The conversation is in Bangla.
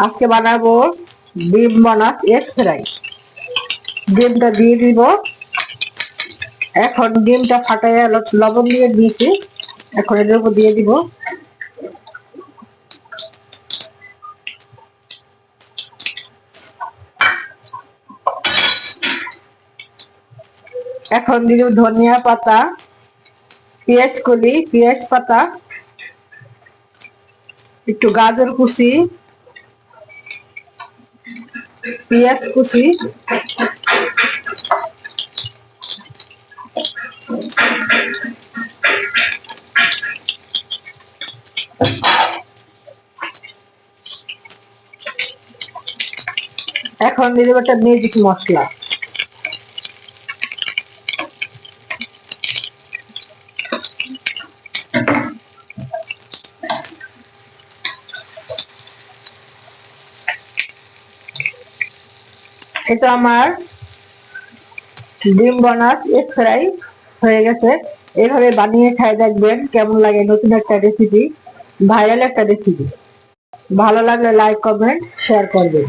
আজকে বানাবো ডিম বোনাস এগ ফ্রাই। ডিমটা দিয়ে দিব। এখন ডিমটা ফাটাইয়া লবণ দিয়ে দিয়েছি। এখন এর উপর দিয়ে দিব। এখন দিব ধনিয়া পাতা, পেঁয়াজ কলি, পেঁয়াজ পাতা, একটু গাজর কুচি, পেঁয়াজ কুচি, এখন দিয়ে দেবো একটা ম্যাজিক মশলা। এটা আমার ডিম বোনাস এগ ফ্রাই হয়ে গেছে। এভাবে বানিয়ে খাই দেখবেন কেমন লাগে। নতুন একটা রেসিপি, ভাইরাল একটা রেসিপি। ভালো লাগলে লাইক কমেন্ট শেয়ার করবেন।